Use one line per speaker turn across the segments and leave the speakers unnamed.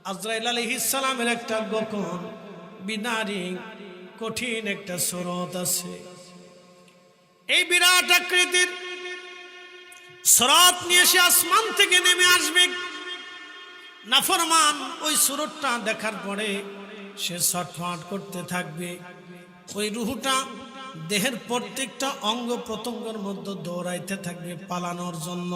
আজরাইল আলাইহিস সালামের একটা গোপন বিনারী কঠিন একটা স্রোত আছে। এই বিরাট আকৃতির স্রোত নিয়ে সে আসমান থেকে নেমে আসবে। নাফরমান ওই স্রোতটা দেখার পরে সে ছটফট করতে থাকবে। ওই রূহটা দেহের প্রত্যেকটা অঙ্গ প্রত্যঙ্গের মধ্যে দৌড়াইতে থাকবে পালানোর জন্য।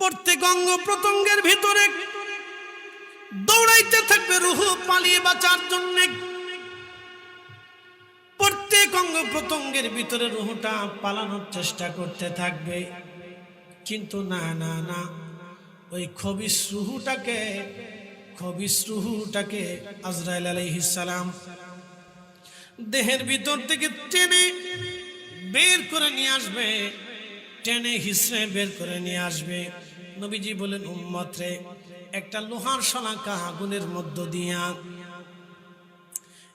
প্রত্যেক অঙ্গ প্রত্যঙ্গের ভিতরে দৌড়াইতে থাকবে রূহ পালিয়ে বাঁচার জন্য। প্রত্যেক অঙ্গ প্রত্যঙ্গের ভিতরে রূহটা পালানোর চেষ্টা করতে থাকবে, কিন্তু না না না, ওই খবিস রূহটাকে আজরাইল আলাইহিস সালাম দেহের ভিতর থেকে টেনে বের করে নিয়ে আসবে, টেনে হিসড়ে বের করে নিয়ে আসবে। নবীজি বলেন, উম্মত রে, একটা লোহার শলাকা আগুনের মধ্য দিয়া,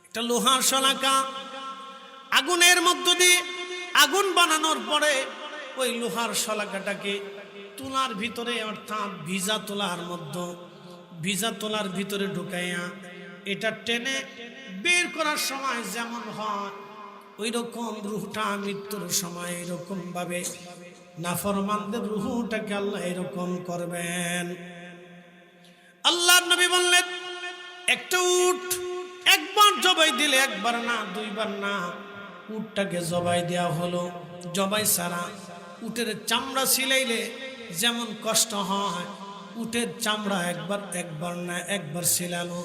একটা লোহার শলাকা আগুনের মধ্য দিয়ে আগুন বানানোর পরে ওই লোহার শলাকাটাকে তুলার ভিতরে, অর্থাৎ ভিজা তোলার ভিতরে ঢুকাইয়া এটা টেনে বের করার সময় যেমন হয় ওই রকম রূহটা মৃত্যুর সময় এরকম ভাবে নাফরমানদের রূহটাকে আল্লাহ এরকম করবেন। আল্লাহর নবী বললেন, একটা উট একবার জবাই দিলে, একবার না, দুইবার না, উটটাকে জবাই দেওয়া হলো। জবাই ছাড়া উটের চামড়া ছিলাইলে যেমন কষ্ট হয়, উটের চামড়া একবার ছিলানো,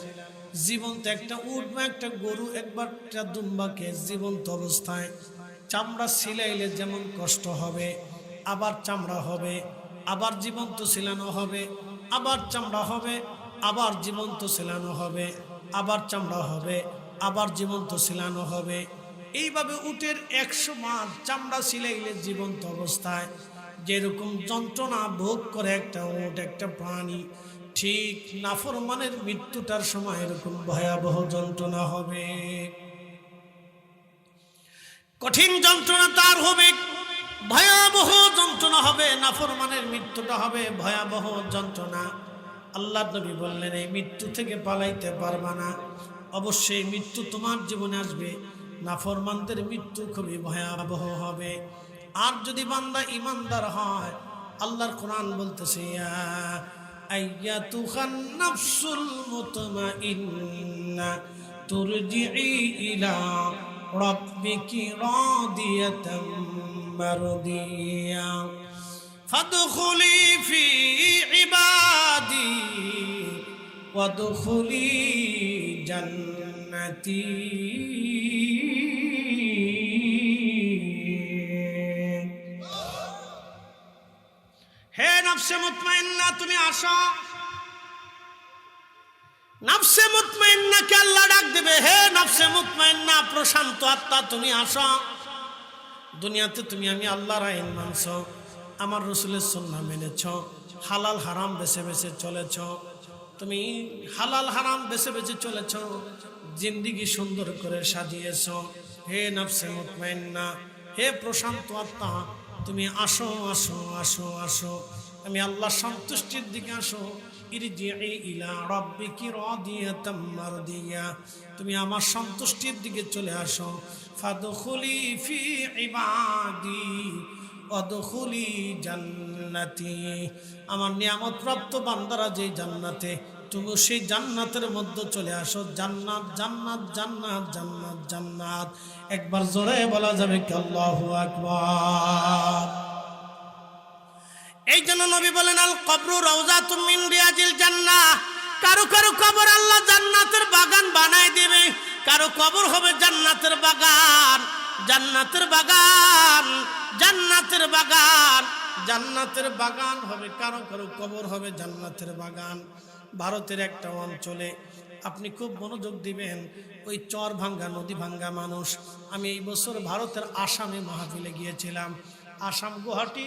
জীবন্ত একটা উট বা একটা গরু, একবার একটা দুম্বাকে জীবন্ত অবস্থায় চামড়া ছিলাইলে যেমন কষ্ট হবে, আবার চামড়া হবে, আবার জীবন্ত ছিলানো হবে, আবার চামড়া হবে, আবার জীবন্ত ছিলানো হবে, আবার চামড়া হবে, আবার জীবন্ত ছিলানো হবে। এইভাবে উটের 100 মাস চামড়া ছিলাইলে জীবন্ত অবস্থায় যেরকম যন্ত্রণা ভোগ করে একটা উট, একটা প্রাণী, ঠিক নাফরমানের মৃত্যুটার সময় এরকম ভয়াবহ যন্ত্রণা হবে। কঠিন যন্ত্রণা তার হবে, ভয়াবহ যন্ত্রণা হবে। নাফরমানের মৃত্যুটা হবে ভয়াবহ যন্ত্রণা। আল্লাহ নবী বললেন, এই মৃত্যু থেকে পালাইতে পারবা না, অবশ্যই মৃত্যু তোমার জীবনে আসবে। নাফরমানদের মৃত্যু খুবই ভয়াবহ হবে। আর যদি বান্দা ইমানদার হয়, আল্লাহর কোরআন বলতেছে, ইয়া আইয়াতুহান নাফসুল মুতমাইন্না তুরজিই ইলা রাব্বিকি রাদিয়াতাম মারদিয়া ফাদখুলি ফি ইবাদি ওয়াদখুলি জান্নাতি। হে নফসে মুতমাইন্না, তুমি আসো। নফসে মুতমাইন্নাকে আল্লাহ ডাক দেবে, হে নফসে মুতমাইন্না, প্রশান্ত আত্মা, তুমি আসো। দুনিয়াতে তুমি আমি আল্লাহর আইন মানছ, আমার রাসূলের সুন্নাহ মেনেছ, হালাল হারাম বেছে বেছে চলেছ, তুমি হালাল হারাম বেছে বেছে চলেছ, জিন্দেগি সুন্দর করে সাজিয়েছ। হে নফসে মুতমাইন্না, হে প্রশান্ত আত্মা, তুমি আসো আসো আসো আসো, আমি আল্লাহ সন্তুষ্টির দিকে আসো। ইরজিই ইলা রাব্বিকি রাদিয়াতাম মারদিয়া, তুমি আমার সন্তুষ্টির দিকে চলে আসো। ফাদখুলি ফি ইবাদি ওয়াদখুলি জান্নাতি, আমার নিয়ামত প্রাপ্ত বান্দারা যে জান্নাতে, তুমি সেই জান্নাতের মধ্যে চলে আসো। জান্নাত জান্নাত জান্নাত জান্নাত জান্নাত, একবার জোরে বলা যাবে কি আল্লাহু আকবার। এই জন্য নবী বলেন, আল কবরু রাউযাতুম মিন রিয়াজিল জান্নাহ, কারো কারো কবর আল্লাহ জান্নাতের বাগান বানায় দেবে, কারো কবর হবে জান্নাতের বাগান, জান্নাতের বাগান, জান্নাতের বাগান, জান্নাতের বাগান হবে, কারো কারো কবর হবে জান্নাতের বাগান। ভারতের একটা অঞ্চলে আপনি খুব মনোযোগ দিবেন, ওই চর ভাঙ্গা নদী ভাঙ্গা মানুষ। আমি এই বছর ভারতের আসামে মাহফিলে গিয়েছিলাম। আসাম গুয়াহাটি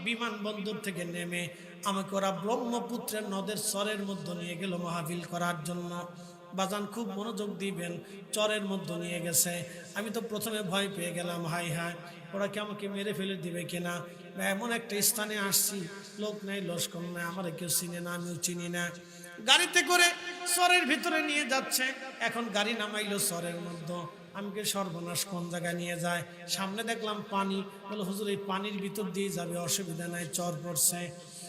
বিমানবন্দর থেকে নেমে আমাকে ওরা ব্রহ্মপুত্রের নদের চরের মধ্যে নিয়ে গেল মাহফিল করার জন্য। বাজান খুব মনোযোগ দিবেন, চরের মধ্যে নিয়ে গেছে। আমি তো প্রথমে ভয় পেয়ে গেলাম, হাই হাই ওরা কি আমাকে মেরে ফেলে দিবে কিনা, এমন একটা স্থানে আসছি, লোক নাই লস্কর নাই, আমার কেউ চিনে না, আমিও চিনি না। গাড়িতে করে চরের ভিতরে নিয়ে যাচ্ছে। এখন গাড়ি নামাইলো চরের মধ্যে। আমি কে সর্বনাশ, কোন জায়গায় নিয়ে যায়? সামনে দেখলাম পানি। বলে হুজুর এই পানির ভিতর দিয়ে যাবে, অসুবিধা নাই, চর পড়ছে।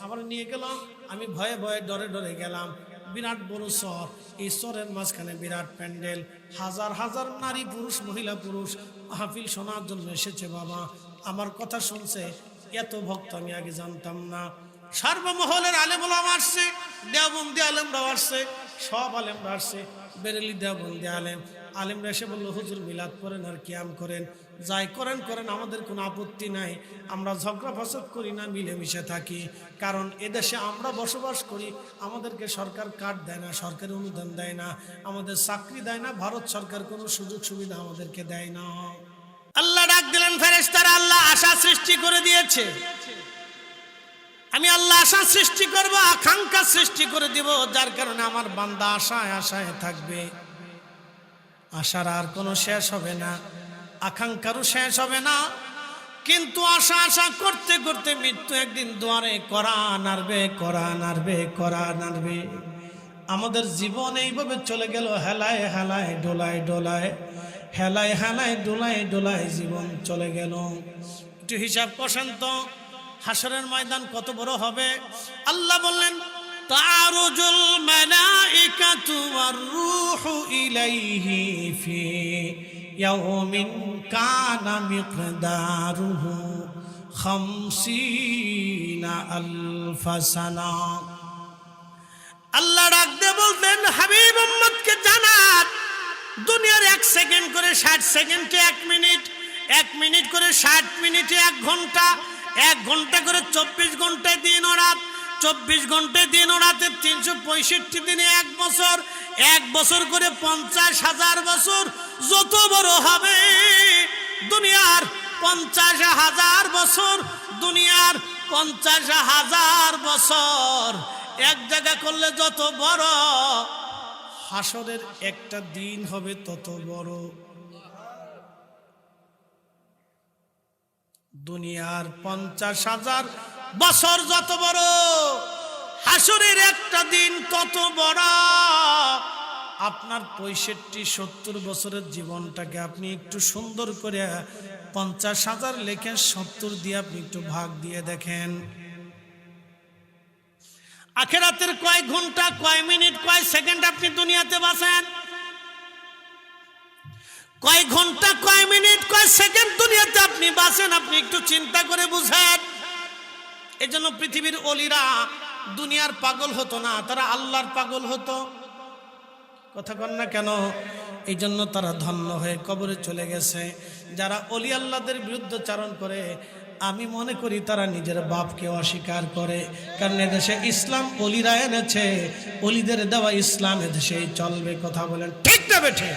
আবার নিয়ে গেল। আমি ভয়ে ভয়ে ডরে ডরে গেলাম। বিরাট বড় চর, এই চরের মাঝখানে বিরাট প্যান্ডেল, হাজার হাজার নারী পুরুষ, মহিলা পুরুষ মাহফিল শোনার জন্য এসেছে। বাবা আমার কথা শুনছে, এত ভক্ত আমি আগে জানতাম না। সর্বমহলের আলেম ওলামা আসছে, দেওবন্দি আলেমরাও আসছে, সব আলেমরা আসছে। বেরেলি দেওবন্দি আলেমরা এসে বললো হুজুর মিলাদ করেন আর কিয়াম করেন, যাই করেন করেন, আমাদের কোনো আপত্তি নাই, আমরা ঝগড়া ফসদ করি না, মিলেমিশে থাকি। কারণ এদেশে আমরা বসবাস করি, আমাদেরকে সরকার কার্ড দেয় না, সরকারি অনুদান দেয় না, আমাদের চাকরি দেয় না, ভারত সরকার কোনো সুযোগ সুবিধা আমাদেরকে দেয় না। আল্লাহ ডাক দিলেন ফেরেশতারা, আল্লাহ আশা সৃষ্টি করে দিয়েছে, আমি আল্লাহ আশা সৃষ্টি করব, আকাঙ্ক্ষা সৃষ্টি করে দিব, যার কারণে আমার বান্দা আশায় আশায় থাকবে। আশার আর কোনো শেষ হবে না, আকাঙ্ক্ষারও শেষ হবে না। কিন্তু আশা আশা করতে করতে মৃত্যু একদিন দুয়ারে করা নাড়বে, করা নাড়বে, করা নাড়বে। আমাদের জীবন এইভাবে চলে গেল, হেলায় হেলায় ডোলায় ডোলায়, হেলায় হেলায় ডোলায় ডোলায় জীবন চলে গেল। একটু হিসাব কষেন তো, হাসরের ময়দান কত বড় হবে। আল্লাহ বললেন তারুজুল মালাইকাতু ওয়ার রূহু ইলাইহি ফি ইয়াউমিন কানা মিকদারুহু 50,000 সানা। আল্লাহ ডাক দিয়ে বলবেন হাবিব উম্মতকে জানাত, দুনিয়ার 1 সেকেন্ড করে 60 সেকেন্ডে 1 মিনিট, 1 মিনিট করে 60 মিনিটে 1 ঘন্টা, 1 ঘন্টা করে 24 ঘন্টায় দিন ও রাত, 24 ঘন্টায় দিন ও রাতে 365 দিনে 1 বছর, 1 বছর করে 50,000 বছর। যত বড় হবে দুনিয়ার 50,000 বছর, দুনিয়ার 50,000 বছর এক জায়গা করলে যত বড়, হাসরের একটা দিন হবে তত বড়। দুনিয়ার 50,000 বছর যত বড়, হাসরের একটা দিন তত বড়। আপনার 65-70 বছরের জীবনটাকে আপনি একটু সুন্দর করে 50,000 লেখে 70 দিয়ে আপনি একটু ভাগ দিয়ে দেখেন। আখিরাতের কয় ঘন্টা, কয় মিনিট, কয় সেকেন্ড আপনি দুনিয়াতে বাঁচেন? কয় ঘন্টা, কয় মিনিট, কয় সেকেন্ড দুনিয়াতে আপনি বাঁচেন? আপনি একটু চিন্তা করে বুঝেন। এই জন্য পৃথিবীর অলিরা দুনিয়ার পাগল হতো না, তারা আল্লাহর পাগল হতো। কথা কন না কেন? এই জন্য তারা ধন্য হয়ে কবরে চলে গেছে। যারা অলি আল্লাহদের বিরুদ্ধে চারণ করে, আমি মনে করি তারা নিজের বাপকে অস্বীকার করে। কারণ এদেশে ইসলাম অলিরা এনেছে, অলিদের দেওয়া ইসলাম এদেশেই চলবে। কথা বলেন ঠিক না বেঠে?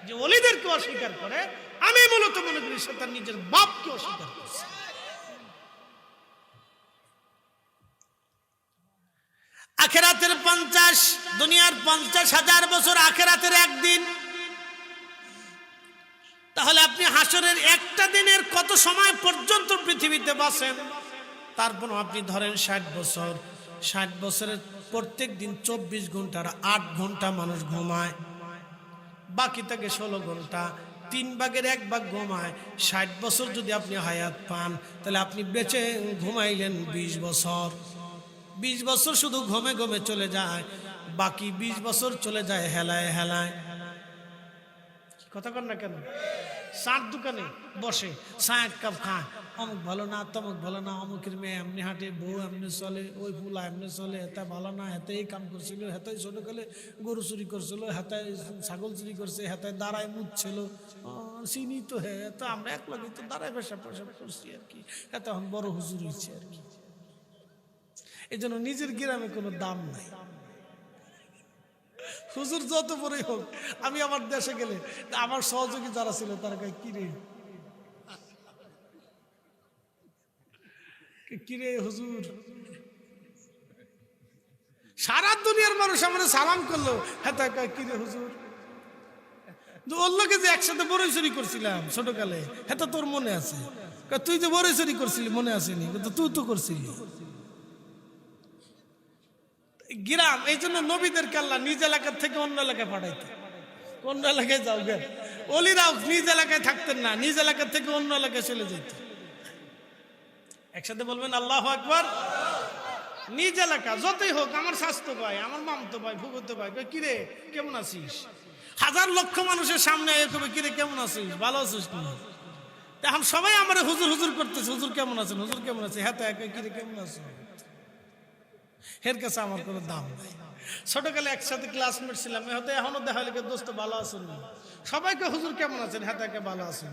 যে অলিদেরকে অস্বীকার করে, আমি মূলত মনে করি সে তার নিজের বাপকে অস্বীকার করছে। আখিরাতের 50, দুনিয়ার 50,000 বছর, আখিরাতের একদিন। তাহলে আপনি হাসরের একটা দিনের কত সময় পর্যন্ত পৃথিবীতে বাঁচেন? তারপর আপনি ধরেন 60 বছর, 60 বছরের প্রত্যেক দিন 24 ঘন্টার 8 ঘন্টা মানুষ ঘুমায়, বাকি থাকে 16 ঘন্টা, 3 ভাগের 1 ভাগ ঘুমায়। 60 বছর যদি আপনি হায়াত পান, তাহলে আপনি বেঁচে ঘুমাইলেন 20 বছর। 20 বছর শুধু ঘুমে ঘুমে চলে যায়, বাকি 20 বছর চলে যায় হেলায় হেলায়। কথা কর না কেন? চার দোকানে বসে, চা 1 কাপ খায়, অমুক ভালো না, তমুক ভালো না, অমুকের মেয়ে এমনি হাঁটে, বউ এমনি চলে, ওই ফুলা এমনি চলে, হেতা ভালো না, হেতে এই কাম করছিল, হেতায় ছোটকালে গরু চুরি করছিল, হেতায় ছাগল চুরি করছে, হেতায় দাঁড়ায় মুছছিল, চিনি তো হে তো, আমরা এক লগে তো দাঁড়ায় পেশাব পেশাব করছি আর কি, এত এখন বড় হুজুর হয়েছে আর কি। এই জন্য নিজের গ্রামে কোনো দাম নাই। হুজুর যত বড়ই হোক, আমি আমার দেশে গেলে আমার সহযোগী যারা ছিল তারা কয় কিরে কিরে হুজুর, সারা দুনিয়ার মানুষ আমার সালাম করলো, হ্যাঁ তা কয় কিরে হুজুর, ওর লোকে যে একসাথে বড়ই চুরি করছিলাম ছোটকালে, হ্যাঁ তোর মনে আছে? তুই যে বড় চুরি করছিলি মনে আসেনি, কিন্তু তুই তো করছিলি। গ্রাম, এই জন্য নবীদেরকে আল্লাহ নিজ এলাকার থেকে অন্য এলাকায় পাঠাইতো। অন্য এলাকায় যাও গে, অলিরাও নিজ এলাকায় থাকতেন না, নিজ এলাকার থেকে অন্য এলাকায় চলে যেত। একসাথে বলবেন আল্লাহু আকবার। নিজ এলাকা যতই হোক, আমার স্বাস্থ্য ভাই, আমার মামতো ভাই, ফুফুতো ভাই, কিরে কেমন আছিস, হাজার লক্ষ মানুষের সামনে কবে কিরে কেমন আছিস, ভালো আছিস না? এখন সবাই আমার হুজুর হুজুর করতেছে, হুজুর কেমন আছেন, হুজুর কেমন আছে, হ্যাঁ তো কিরে কেমন আছো। এর কাছে আমার কোনো দাম নাই। ছোটকালে একসাথে ক্লাসমেট ছিলাম, হয়তো এখনো দেখা হলে দোস্ত ভালো আছেন না, সবাইকে হুজুর কেমন আছেন, হ্যাঁ তাকে ভালো আছেন,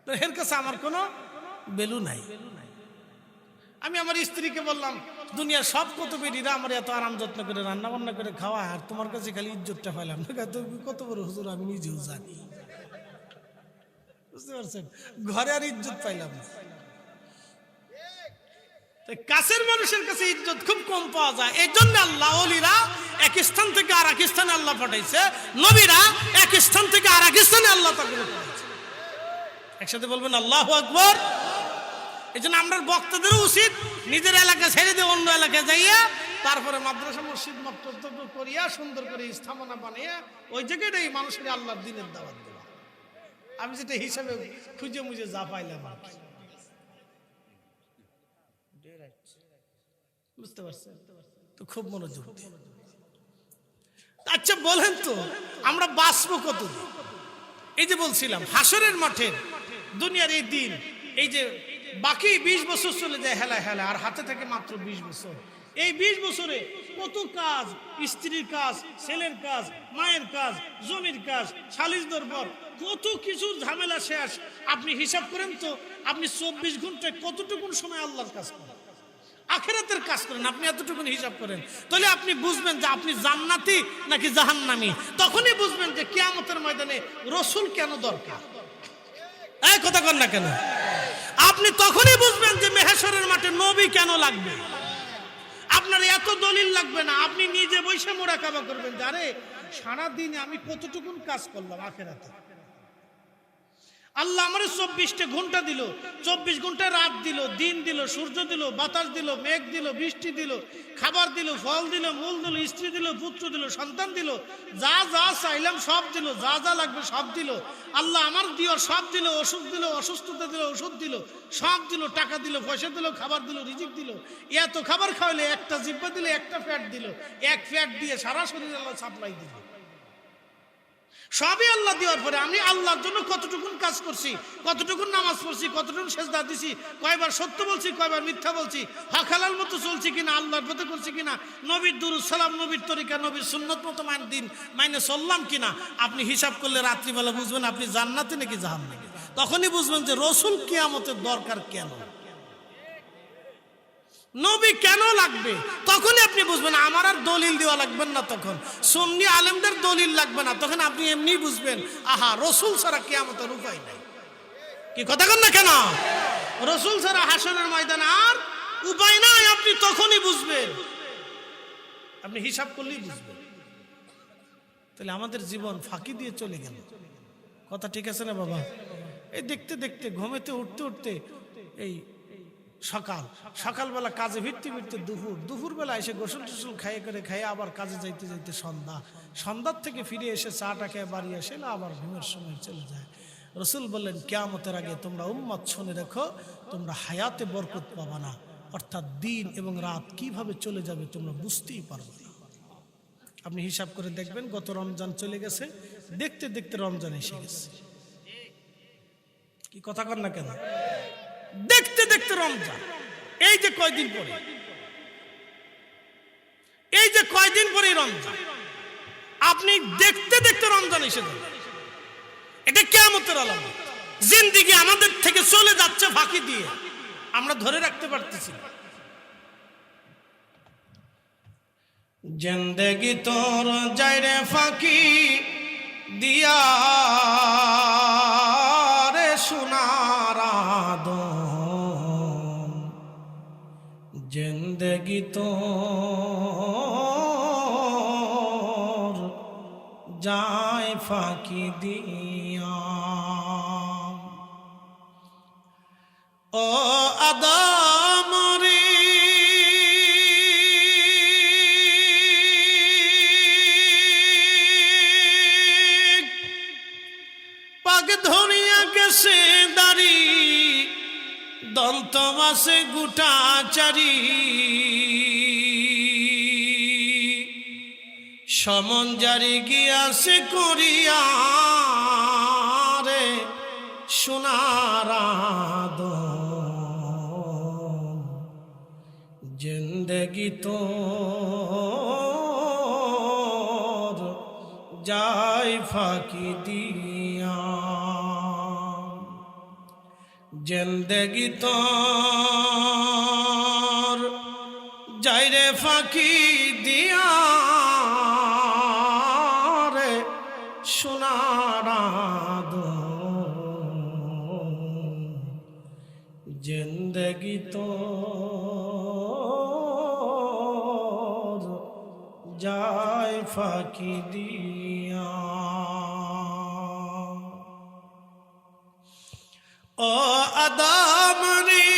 তো এর কাছে আমার কোনো ভ্যালু নাই। আমি আমার স্ত্রীকে বললাম, দুনিয়ার সব কুতুবেরা আমার এত আরাম যত্ন করে রান্না বান্না করে খাওয়া, আর তোমার কাছে খালি ইজ্জতটা পাইলাম না। তুমি কত বড় হুজুর আমি নিজেও জানি, বুঝতে পারছেন, ঘরে আর ইজ্জত পাইলাম না। কাছের মানুষের কাছে ইজ্জত খুব কম পাওয়া যায়। এই জন্য আল্লাহ ওলিরা এক স্থান থেকে আর এক স্থানে আল্লাহ পাঠাইছে, নবীরা এক স্থান থেকে আর এক স্থানে আল্লাহ তাকে পাঠাইছে। একসাথে বলবেন আল্লাহু আকবার। এই জন্য আমরা বক্তাদেরও উচিত নিজের এলাকা ছেড়ে দিয়ে অন্য এলাকায় যাইয়া, তারপরে মাদ্রাসা মসজিদ মক্তব করিয়া সুন্দর করে স্থাপনা বানিয়ে ওই জায়গাটাই মানুষের আল্লাহর দিনের দাওয়াত দেওয়া। আমি যেটা হিসাবে খুঁজে মুজে যা পাইলাম আর কি, বুঝতে পারছেন তো, খুব মনোযোগ। আচ্ছা বলেন তো আমরা বাঁচবো কতদিন? এই যে বলছিলাম হাসরের মাঠের দুনিয়ার এই দিন, এই যে বাকি 20 বছর চলে যায় হেলা হেলা, আর হাতে থাকে মাত্র 20 বছর। এই 20 বছরে কত কাজ, স্ত্রীর কাজ, ছেলের কাজ, মায়ের কাজ, জমির কাজ, সালিশ দরবার, কত কিছু ঝামেলা শেষ। আপনি হিসাব করেন তো, আপনি 24 ঘন্টায় কতটুকু সময় আল্লাহর কাজ করেন, আখিরাতের কাজ করেন, আপনি এতটুকু হিসাব করেন, তাহলে আপনি বুঝবেন যে আপনি জান্নাতি নাকি জাহান্নামী। তখনই বুঝবেন যে কিয়ামতের ময়দানে রাসূল কেন দরকার। এই কথা কর না কেন? আপনি তখনই বুঝবেন যে মেহেশরের মাঠে নবী কেন লাগবে। আপনার এত দলিল লাগবে না, আপনি নিজে বসে মুরাকাবা করবেন যে আরে সারাদিনে আমি কতটুকুন কাজ করলাম আখিরাতে। আল্লাহ আমার 24টা ঘন্টা দিল, 24 ঘন্টা রাত দিল, দিন দিল, সূর্য দিল, বাতাস দিল, মেঘ দিল, বৃষ্টি দিল, খাবার দিল, ফল দিল, মূল দিল, স্ত্রী দিল, পুত্র দিল, সন্তান দিল, যা যা চাইলাম সব দিল, যা যা লাগবে সব দিল। আল্লাহ আমার দিও সব দিল, অসুখ দিল, অসুস্থতা দিল, ওষুধ দিল, সব দিল, টাকা দিল, পয়সা দিল, খাবার দিল, রিজিক দিল। এত খাবার খাওয়ালে একটা জিহ্বা দিলে, একটা ফ্যাট দিল, এক ফ্যাট দিয়ে সারা শরীর আল্লাহ সাপ্লাই দিল। সবই আল্লাহ দেওয়ার পরে আমি আল্লাহর জন্য কতটুকুন কাজ করছি, কতটুকুন নামাজ পড়ছি, কতটুকুন সেজদা দিছি, কয়বার সত্য বলছি, কয়বার মিথ্যা বলছি, হক হালাল মতো চলছি কিনা, আল্লাহর পথে করছি কিনা, নবীর দুরূদ সালাম, নবীর তরিকা, নবীর সুন্নত মতো দিন মাইনে চললাম কিনা, আপনি হিসাব করলে রাত্রিবেলা বুঝবেন আপনি জান্নাতে নাকি জাহান্নামে। তখনই বুঝবেন যে রাসূল কিয়ামতের দরকার কেন, নবী কেন লাগবে। তখনই আপনি বুঝবেন, আমার আর দলিল দেওয়া লাগবে না, তখন সুন্নি আলেমদের দলিল লাগবে না, তখন আপনি এমনি বুঝবেন আহা রাসূল ছাড়া কিয়ামতের উপায় নাই। কি কথা কন না কেন? রাসূল ছাড়া হাসরের ময়দানে আর উপায় নাই, আপনি তখনই বুঝবেন, আপনি হিসাব করলেই বুঝবেন। তাহলে আমাদের জীবন ফাঁকি দিয়ে চলে গেল, কথা ঠিক আছে না বাবা? এই দেখতে দেখতে ঘুমেতে উঠতে উঠতে এই সকালবেলা কাজে ভিড়তে ভিড়তে দুপুরবেলা এসে গোসল টোসল খাইয়ে আবার কাজে যাইতে যাইতে সন্ধ্যার থেকে ফিরে এসে চাটা খেয়ে বাড়ি আসে না, আবার ঘুমের সময় চলে যায়। রাসূল বললেন কিয়ামতের আগে তোমরা উম্মত শুনে রেখো, তোমরা হায়াতে বরকত পাবা না, অর্থাৎ দিন এবং রাত কিভাবে চলে যাবে তোমরা বুঝতেই পারবে না। আপনি হিসাব করে দেখবেন, গত রমজান চলে গেছে, দেখতে দেখতে রমজান এসে গেছে। কি কথা কর না কেন? দেখতে দেখতে রমজান, এই যে কয়দিন পরে রমজান, আপনি দেখতে দেখতে রমজান এসে যাবে। এটা কিয়ামতের আলামত। জিন্দেগি আমাদের থেকে চলে যাচ্ছে ফাঁকি দিয়ে, আমরা ধরে রাখতে পারতেছি না। জিন্দেগি তোর যায় রে ফাঁকি দিয়া রে সোনার আদম, জিন্দেগি তোর যায় ফাঁকি দিয়া। ও আদম রে পাগ ধরিয়া গেছে দাড়ি দন্ত মাসে গুটা চারি সমন জারি গিয়াছে করিয়া রে সোনার আদম জিন্দেগি তোর যায় ফাঁকি দিয়া জিন্দেগি তোর যায় রে ফাঁকি দিয়া রে সোনার আদম জিন্দেগি তোর যায় ফাঁকি দিয়া ও আদম রে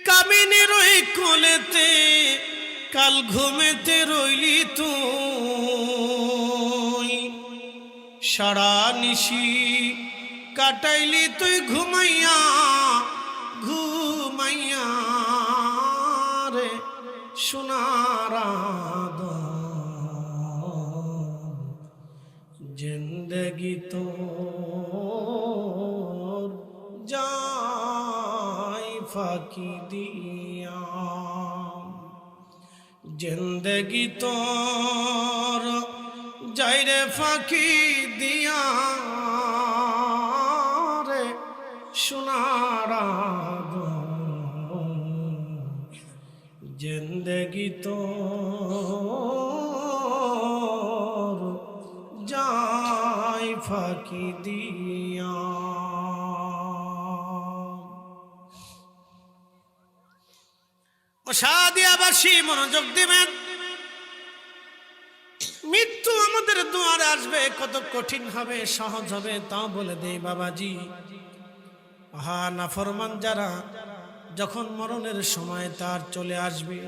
কামিনীর ওই কোলেতে কাল ঘুমেতে রইলি তুই সারা নিশি কাটাইলি তুই ঘুমাইয়া ঘুমাইয়া রে সোনার আদম জিন্দেগি তোর যায় ফাঁকি দিয়া জিন্দেগি তোর যায় রে ফাঁকি দিয়া রে সোনার আদম জিন্দেগি তোর যায় ফাঁকি দিয়া সাদিয়াবাসী মনোযোগ দিবেন মৃত্যু আমাদের দুয়ারে আসবে কত কঠিন হবে সহজ হবে তাও বলে দেই বাবাজি নাফরমান যারা যখন মরণের সময় তার চলে আসবে